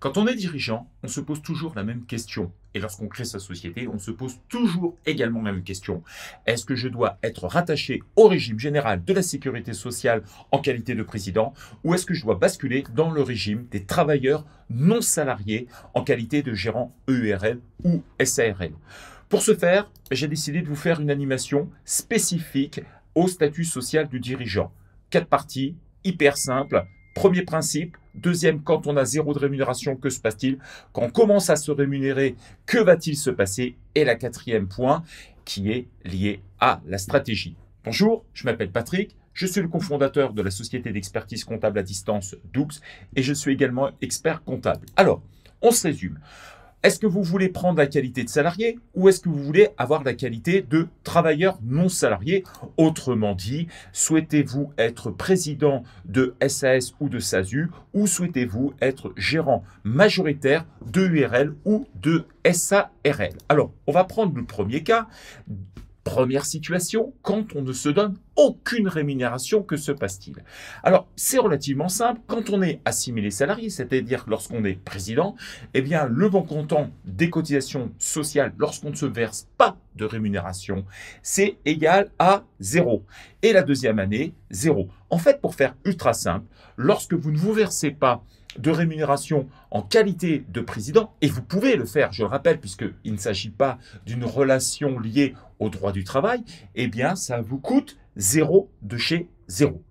Quand on est dirigeant, on se pose toujours la même question. Et lorsqu'on crée sa société, on se pose toujours également la même question. Est-ce que je dois être rattaché au régime général de la sécurité sociale en qualité de président ou est-ce que je dois basculer dans le régime des travailleurs non salariés en qualité de gérant EURL ou SARL? Pour ce faire, j'ai décidé de vous faire une animation spécifique au statut social du dirigeant. 4 parties, hyper simples. Premier principe. Deuxième, quand on a zéro de rémunération, que se passe-t-il? Quand on commence à se rémunérer, que va-t-il se passer? Et la quatrième point, qui est lié à la stratégie. Bonjour, je m'appelle Patrick, je suis le cofondateur de la société d'expertise comptable à distance Doux et je suis également expert comptable. Alors, on se résume. Est-ce que vous voulez prendre la qualité de salarié ou est-ce que vous voulez avoir la qualité de travailleur non salarié? Autrement dit, souhaitez-vous être président de SAS ou de SASU ou souhaitez-vous être gérant majoritaire de URL ou de SARL? Alors, on va prendre le premier cas. Première situation, quand on ne se donne aucune rémunération, que se passe-t-il? Alors, c'est relativement simple. Quand on est assimilé salarié, c'est-à-dire lorsqu'on est président, eh bien, le bon comptant des cotisations sociales, lorsqu'on ne se verse pas de rémunération, c'est égal à 0. Et la deuxième année, 0. En fait, pour faire ultra simple, lorsque vous ne vous versez pas de rémunération en qualité de président, et vous pouvez le faire, je le rappelle, puisqu'il ne s'agit pas d'une relation liée au droit du travail, eh bien, ça vous coûte 0 de chez 0.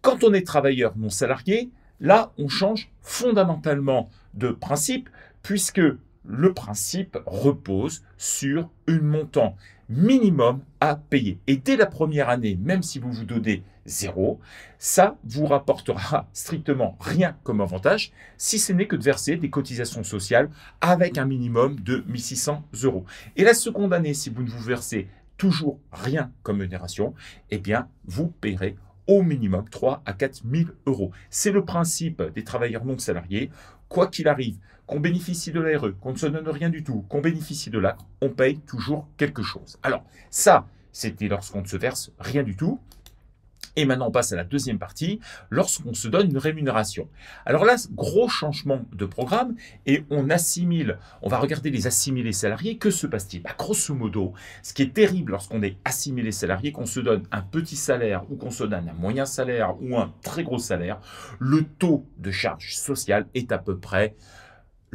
Quand on est travailleur non salarié, là, on change fondamentalement de principe, puisque le principe repose sur un montant minimum à payer. Et dès la première année, même si vous vous donnez 0, ça vous rapportera strictement rien comme avantage, si ce n'est que de verser des cotisations sociales avec un minimum de 1 600 €. Et la seconde année, si vous ne vous versez toujours rien comme rémunération, eh bien, vous paierez au minimum 3 à 4 000 €. C'est le principe des travailleurs non salariés. Quoi qu'il arrive, qu'on bénéficie de l'ARE, qu'on ne se donne rien du tout, qu'on bénéficie de l'ACRE, on paye toujours quelque chose. Alors, ça, c'était lorsqu'on ne se verse rien du tout. Et maintenant, on passe à la deuxième partie, lorsqu'on se donne une rémunération. Alors là, gros changement de programme et on assimile, on va regarder les assimilés salariés. Que se passe-t-il? Grosso modo, ce qui est terrible lorsqu'on est assimilé salarié, qu'on se donne un petit salaire ou qu'on se donne un moyen salaire ou un très gros salaire, le taux de charge sociale est à peu près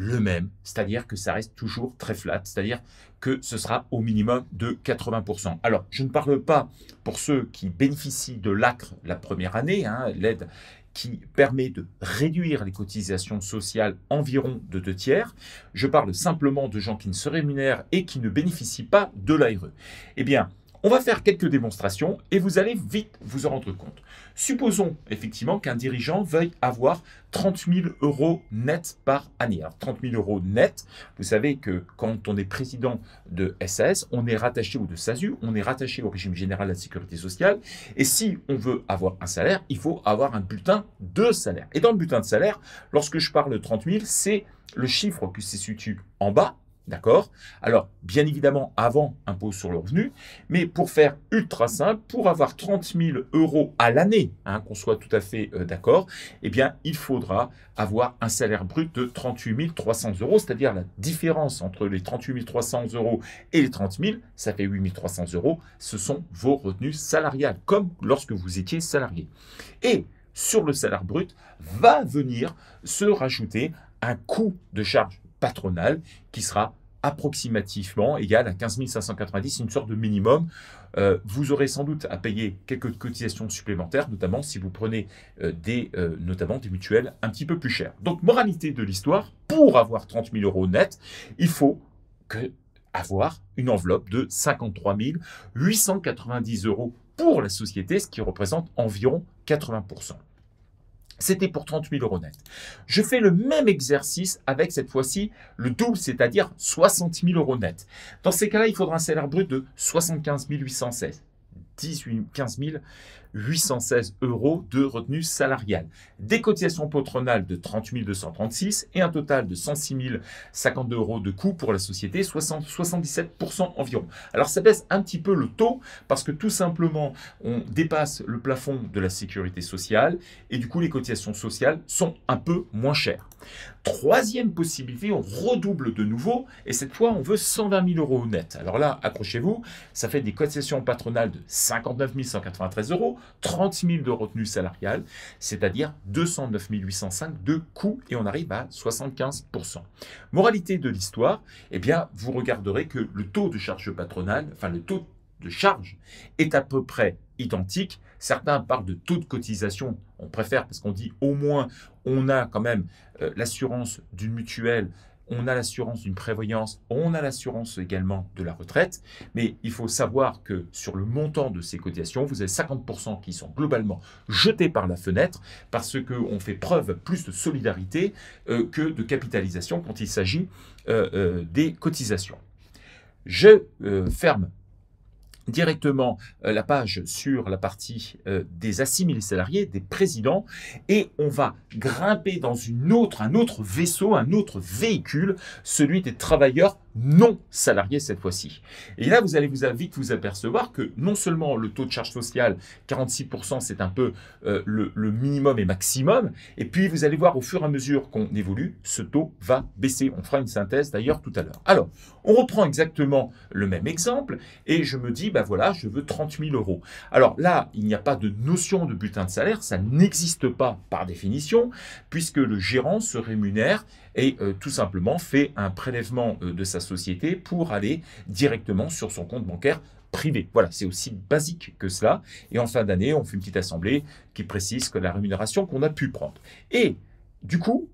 le même, c'est-à-dire que ça reste toujours très flat, c'est-à-dire que ce sera au minimum de 80%. Alors, je ne parle pas pour ceux qui bénéficient de l'ACRE la première année, l'aide qui permet de réduire les cotisations sociales environ de 2/3. Je parle simplement de gens qui ne se rémunèrent et qui ne bénéficient pas de l'ARE. Eh bien, on va faire quelques démonstrations et vous allez vite vous en rendre compte. Supposons effectivement qu'un dirigeant veuille avoir 30 000 € net par année. Alors 30 000 € net, vous savez que quand on est président de SAS, on est rattaché ou de SASU, on est rattaché au régime général de la sécurité sociale. Et si on veut avoir un salaire, il faut avoir un bulletin de salaire. Et dans le bulletin de salaire, lorsque je parle de 30 000, c'est le chiffre qui se situe en bas. D'accord? Alors, bien évidemment, avant impôt sur le revenu, mais pour faire ultra simple, pour avoir 30 000 € à l'année, qu'on soit tout à fait d'accord, eh bien, il faudra avoir un salaire brut de 38 300 €, c'est-à-dire la différence entre les 38 300 € et les 30 000, ça fait 8 300 €, ce sont vos revenus salariales, comme lorsque vous étiez salarié. Et sur le salaire brut, va venir se rajouter un coût de charge patronale qui sera approximativement égal à 15 590, une sorte de minimum. Vous aurez sans doute à payer quelques cotisations supplémentaires, notamment si vous prenez notamment des mutuelles un petit peu plus chères. Donc, moralité de l'histoire, pour avoir 30 000 € net, il faut avoir une enveloppe de 53 890 € pour la société, ce qui représente environ 80%. C'était pour 30 000 € net. Je fais le même exercice avec cette fois-ci le double, c'est-à-dire 60 000 € net. Dans ces cas-là, il faudra un salaire brut de 75 816. 15 816 € de retenue salariale. Des cotisations patronales de 30 236 et un total de 106 052 € de coûts pour la société, 77% environ. Alors ça baisse un petit peu le taux parce que tout simplement on dépasse le plafond de la sécurité sociale et du coup les cotisations sociales sont un peu moins chères. Troisième possibilité, on redouble de nouveau, et cette fois, on veut 120 000 euros net. Alors là, accrochez-vous, ça fait des cotisations patronales de 59 193 euros, 30 000 de retenue salariale, c'est-à-dire 209 805 de coûts, et on arrive à 75%. Moralité de l'histoire, eh bien, vous regarderez que le taux de charge patronale, enfin le taux de charge est à peu près identique. Certains parlent de taux de cotisation, on préfère parce qu'on dit au moins on a quand même l'assurance d'une mutuelle, on a l'assurance d'une prévoyance, on a l'assurance également de la retraite, mais il faut savoir que sur le montant de ces cotisations, vous avez 50% qui sont globalement jetés par la fenêtre parce qu'on fait preuve plus de solidarité que de capitalisation quand il s'agit des cotisations. Je ferme directement la page sur la partie des assimilés salariés, des présidents, et on va grimper dans un autre vaisseau, un autre véhicule, celui des travailleurs non salariés cette fois-ci. Et là, vous allez vite vous apercevoir que non seulement le taux de charge sociale, 46%, c'est un peu le minimum et maximum, et puis vous allez voir au fur et à mesure qu'on évolue, ce taux va baisser. On fera une synthèse d'ailleurs tout à l'heure. Alors, on reprend exactement le même exemple, et je me dis, ben voilà, je veux 30 000 euros. Alors là, il n'y a pas de notion de butin de salaire, ça n'existe pas par définition, puisque le gérant se rémunère et tout simplement fait un prélèvement de sa société pour aller directement sur son compte bancaire privé. Voilà, c'est aussi basique que cela. Et en fin d'année, on fait une petite assemblée qui précise que la rémunération qu'on a pu prendre. Et du coup,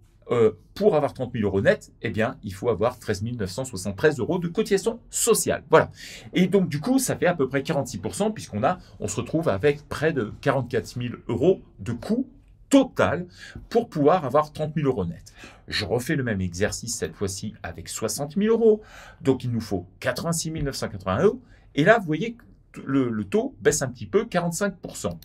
pour avoir 30 000 euros net, eh bien, il faut avoir 13 973 euros de cotisation sociale. Voilà. Et donc, du coup, ça fait à peu près 46%, on se retrouve avec près de 44 000 euros de coûts total pour pouvoir avoir 30 000 euros net. Je refais le même exercice cette fois-ci avec 60 000 euros. Donc, il nous faut 86 980 euros. Et là, vous voyez que le taux baisse un petit peu, 45%.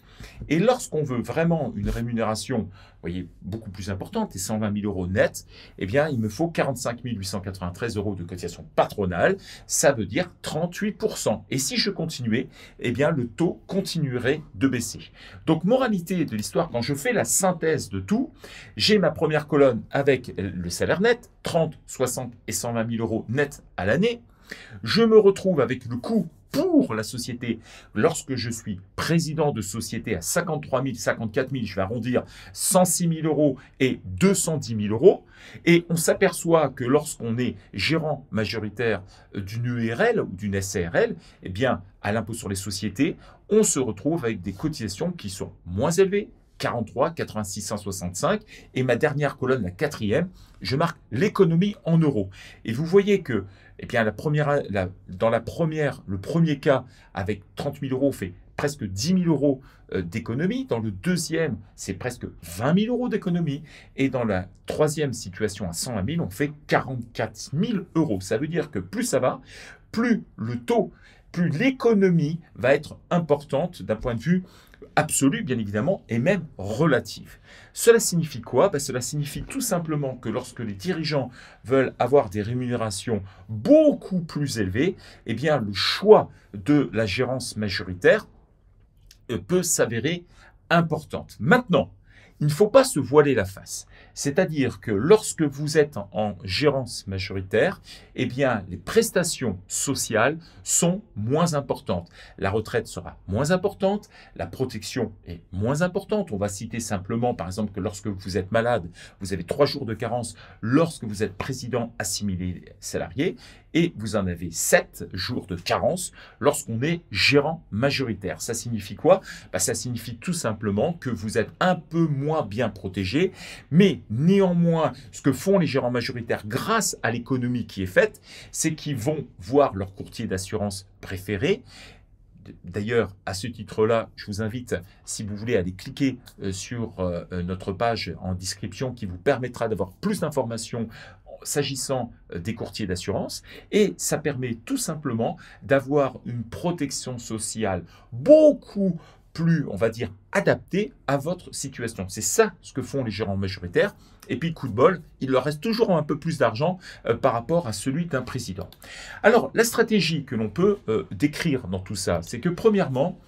Et lorsqu'on veut vraiment une rémunération, vous voyez, beaucoup plus importante, et 120 000 euros net, eh bien, il me faut 45 893 euros de cotisation patronale. Ça veut dire 38%. Et si je continuais, eh bien, le taux continuerait de baisser. Donc, moralité de l'histoire, quand je fais la synthèse de tout, j'ai ma première colonne avec le salaire net, 30, 60 et 120 000 euros net à l'année. Je me retrouve avec le coût pour la société, lorsque je suis président de société à 53 000, 54 000, je vais arrondir 106 000 euros et 210 000 euros. Et on s'aperçoit que lorsqu'on est gérant majoritaire d'une URL ou d'une SARL, eh bien, à l'impôt sur les sociétés, on se retrouve avec des cotisations qui sont moins élevées, 43, 86, 165. Et ma dernière colonne, la quatrième, je marque l'économie en euros. Et vous voyez que, eh bien, le premier cas, avec 30 000 euros, fait presque 10 000 euros d'économie. Dans le deuxième, c'est presque 20 000 euros d'économie. Et dans la troisième situation, à 120 000, on fait 44 000 euros. Ça veut dire que plus ça va, plus le taux, plus l'économie va être importante d'un point de vue absolu, bien évidemment, et même relatif. Cela signifie quoi? Cela signifie tout simplement que lorsque les dirigeants veulent avoir des rémunérations beaucoup plus élevées, eh bien, le choix de la gérance majoritaire peut s'avérer importante. Maintenant, il ne faut pas se voiler la face. C'est-à-dire que lorsque vous êtes en gérance majoritaire, eh bien, les prestations sociales sont moins importantes. La retraite sera moins importante, la protection est moins importante. On va citer simplement, par exemple, que lorsque vous êtes malade, vous avez 3 jours de carence lorsque vous êtes président assimilé salarié et vous en avez 7 jours de carence lorsqu'on est gérant majoritaire. Ça signifie quoi? Ça signifie tout simplement que vous êtes un peu moins bien protégé, mais néanmoins, ce que font les gérants majoritaires grâce à l'économie qui est faite, c'est qu'ils vont voir leur courtier d'assurance préféré. D'ailleurs, à ce titre-là, je vous invite, si vous voulez, à aller cliquer sur notre page en description qui vous permettra d'avoir plus d'informations s'agissant des courtiers d'assurance, et ça permet tout simplement d'avoir une protection sociale beaucoup plus, on va dire, adaptée à votre situation. C'est ça ce que font les gérants majoritaires. Et puis, coup de bol, il leur reste toujours un peu plus d'argent par rapport à celui d'un président. Alors, la stratégie que l'on peut décrire dans tout ça, c'est que premièrement,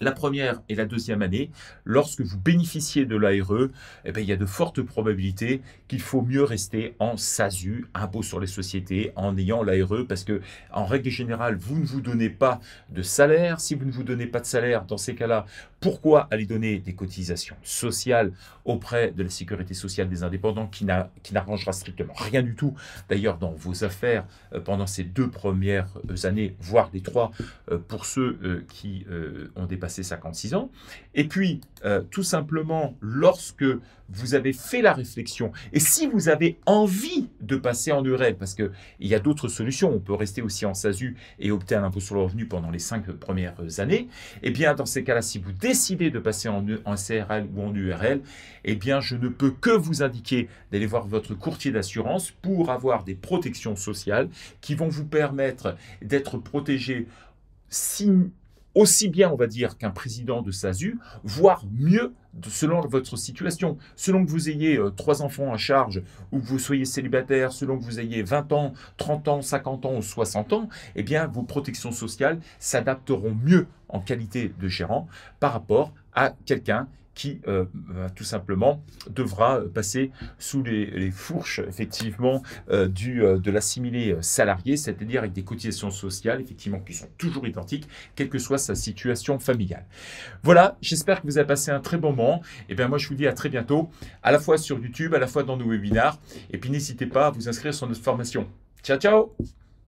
La première et la deuxième année, lorsque vous bénéficiez de l'ARE, eh bien, il y a de fortes probabilités qu'il faut mieux rester en SASU, impôt sur les sociétés, en ayant l'ARE, parce que en règle générale, vous ne vous donnez pas de salaire. Si vous ne vous donnez pas de salaire, dans ces cas-là, pourquoi aller donner des cotisations sociales auprès de la sécurité sociale des indépendants qui n'arrangera strictement rien du tout, d'ailleurs, dans vos affaires pendant ces 2 premières années, voire les 3 pour ceux qui ont dépassé 56 ans. Et puis, tout simplement, lorsque vous avez fait la réflexion, et si vous avez envie de passer en URL, parce qu'il y a d'autres solutions, on peut rester aussi en SASU et opter à l'impôt sur le revenu pendant les 5 premières années, et bien dans ces cas-là, si vous décidez de passer en CRL ou en URL, eh bien je ne peux que vous indiquer d'aller voir votre courtier d'assurance pour avoir des protections sociales qui vont vous permettre d'être protégé aussi bien, on va dire, qu'un président de SASU, voire mieux selon votre situation. Selon que vous ayez 3 enfants à charge ou que vous soyez célibataire, selon que vous ayez 20 ans, 30 ans, 50 ans ou 60 ans, eh bien, vos protections sociales s'adapteront mieux en qualité de gérant par rapport à quelqu'un qui tout simplement devra passer sous les fourches effectivement de l'assimilé salarié, c'est-à-dire avec des cotisations sociales effectivement qui sont toujours identiques, quelle que soit sa situation familiale. Voilà, j'espère que vous avez passé un très bon moment. Et bien moi je vous dis à très bientôt, à la fois sur YouTube, à la fois dans nos webinars. Et puis n'hésitez pas à vous inscrire sur notre formation. Ciao, ciao!